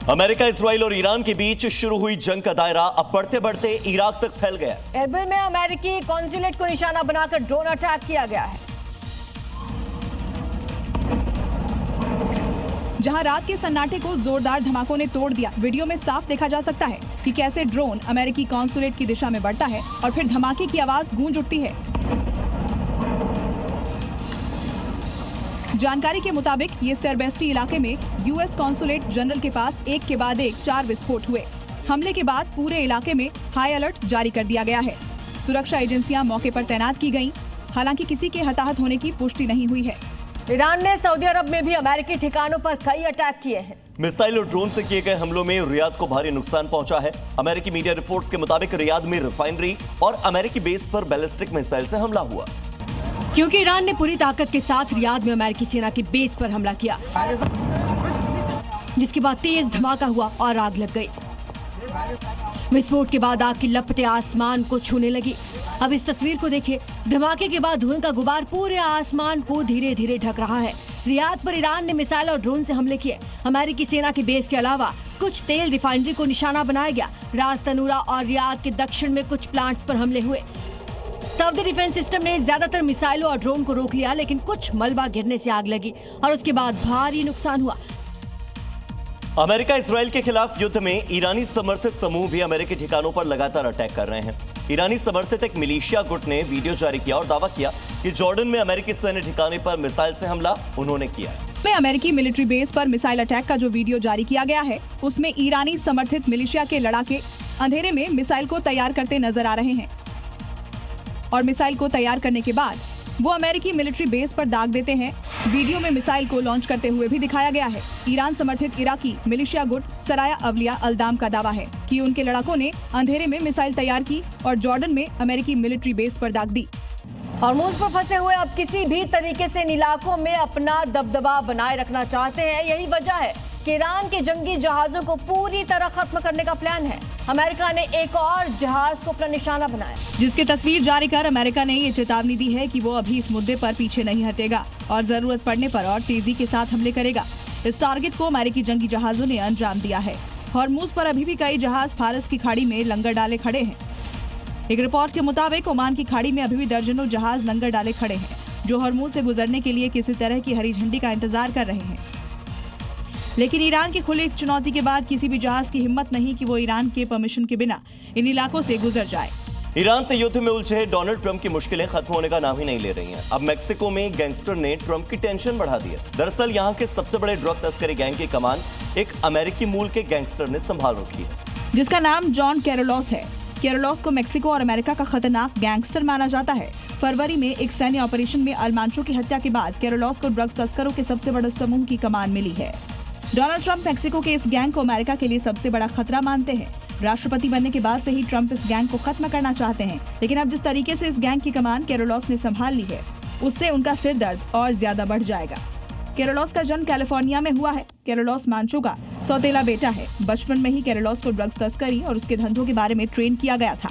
America, Israel और Iran के बीच शुरू हुई जंग का दायरा अब बढ़ते बढ़ते इराक तक फैल गया। एरबिल में अमेरिकी कॉन्सुलेट को निशाना बनाकर ड्रोन अटैक किया गया है। जहां रात के सन्नाटे को जोरदार धमाकों ने तोड़ दिया। वीडियो में साफ देखा जा सकता है कि कैसे ड्रोन अमेरिकी कॉन्सुलेट की दिशा में बढ़ता है और फिर धमाके की आवाज गूंज उठती है। जानकारी के मुताबिक ये सेरबेस्टी इलाके में यूएस कॉन्सुलेट जनरल के पास एक के बाद एक 4 विस्फोट हुए। हमले के बाद पूरे इलाके में हाई अलर्ट जारी कर दिया गया है। सुरक्षा एजेंसियां मौके पर तैनात की गईं। हालांकि किसी के हताहत होने की पुष्टि नहीं हुई है। ईरान ने सऊदी अरब में भी अमेरिकी ठिकानों पर कई अटैक किए हैं। मिसाइल और ड्रोन से किए गए हमलों में रियाद को भारी नुकसान पहुंचा है। अमेरिकी मीडिया रिपोर्ट्स के मुताबिक रियाद में रिफाइनरी और अमेरिकी बेस पर बैलिस्टिक मिसाइल से हमला हुआ, क्योंकि ईरान ने पूरी ताकत के साथ रियाद में अमेरिकी सेना की बेस पर हमला किया, जिसके बाद तेज धमाका हुआ और आग लग गई। विस्फोट के बाद आग की लपटें आसमान को छूने लगी। अब इस तस्वीर को देखिए। धमाके के बाद धुएं का गुबार पूरे आसमान को धीरे धीरे ढक रहा है। रियाद पर ईरान ने मिसाइल और ड्रोन से हमले किए। अमेरिकी सेना की बेस के अलावा कुछ तेल रिफाइनरी को निशाना बनाया गया। रास तनूरा और रियाद के दक्षिण में कुछ प्लांट्स पर हमले हुए। सऊदी डिफेंस सिस्टम ने ज्यादातर मिसाइलों और ड्रोन को रोक लिया, लेकिन कुछ मलबा गिरने से आग लगी और उसके बाद भारी नुकसान हुआ। अमेरिका इजराइल के खिलाफ युद्ध में ईरानी समर्थित समूह भी अमेरिकी ठिकानों पर लगातार अटैक कर रहे हैं। ईरानी समर्थित एक मिलिशिया गुट ने वीडियो जारी किया और दावा किया कि जॉर्डन में अमेरिकी सैन्य ठिकाने पर मिसाइल से हमला उन्होंने किया है। में अमेरिकी मिलिट्री बेस पर मिसाइल अटैक का जो वीडियो जारी किया गया है, उसमें ईरानी समर्थित मिलिशिया के लड़ाके अंधेरे में मिसाइल को तैयार करते नजर आ रहे हैं और मिसाइल को तैयार करने के बाद वो अमेरिकी मिलिट्री बेस पर दाग देते हैं। वीडियो में मिसाइल को लॉन्च करते हुए भी दिखाया गया है। ईरान समर्थित इराकी मिलिशिया गुट सराया अवलिया अल्दाम का दावा है कि उनके लड़ाकों ने अंधेरे में मिसाइल तैयार की और जॉर्डन में अमेरिकी मिलिट्री बेस पर दाग दी। हॉर्मूज पर फंसे हुए अब किसी भी तरीके से इन इलाकों में अपना दबदबा बनाए रखना चाहते हैं। यही वजह है कि ईरान के जंगी जहाजों को पूरी तरह खत्म करने का प्लान है। अमेरिका ने एक और जहाज को अपना निशाना बनाया, जिसकी तस्वीर जारी कर अमेरिका ने ये चेतावनी दी है कि वो अभी इस मुद्दे पर पीछे नहीं हटेगा और जरूरत पड़ने पर और तेजी के साथ हमले करेगा। इस टारगेट को अमेरिकी जंगी जहाजों ने अंजाम दिया है। हॉर्मूज पर अभी भी कई जहाज फारस की खाड़ी में लंगर डाले खड़े हैं। एक रिपोर्ट के मुताबिक ओमान की खाड़ी में अभी भी दर्जनों जहाज लंगर डाले खड़े हैं, जो हॉर्मूज से गुजरने के लिए किसी तरह की हरी झंडी का इंतजार कर रहे हैं। लेकिन ईरान की खुली चुनौती के बाद किसी भी जहाज की हिम्मत नहीं कि वो ईरान के परमिशन के बिना इन इलाकों से गुजर जाए। ईरान से युद्ध में उलझे डोनाल्ड ट्रंप की मुश्किलें खत्म होने का नाम ही नहीं ले रही हैं। अब मैक्सिको में गैंगस्टर ने ट्रंप की टेंशन बढ़ा दी है। दरअसल यहाँ के सबसे बड़े ड्रग तस्करी गैंग की कमान एक अमेरिकी मूल के गैंगस्टर ने संभाल रखी है, जिसका नाम जॉन कैरोलोस है। कैरोलोस को मैक्सिको और अमेरिका का खतरनाक गैंगस्टर माना जाता है। फरवरी में एक सैन्य ऑपरेशन में अल्मांचो की हत्या के बाद कैरोलोस को ड्रग्स तस्करों के सबसे बड़े समूह की कमान मिली है। डोनाल्ड ट्रंप मैक्सिको के इस गैंग को अमेरिका के लिए सबसे बड़ा खतरा मानते हैं। राष्ट्रपति बनने के बाद से ही ट्रंप इस गैंग को खत्म करना चाहते हैं, लेकिन अब जिस तरीके से इस गैंग की कमान कैरोलोस ने संभाल ली है, उससे उनका सिर दर्द और ज्यादा बढ़ जाएगा। कैरोलोस का जन्म कैलिफोर्निया में हुआ है। कैरोलोस मांचो का सौतेला बेटा है। बचपन में ही कैरोलोस को ड्रग्स तस्करी और उसके धंधों के बारे में ट्रेन किया गया था।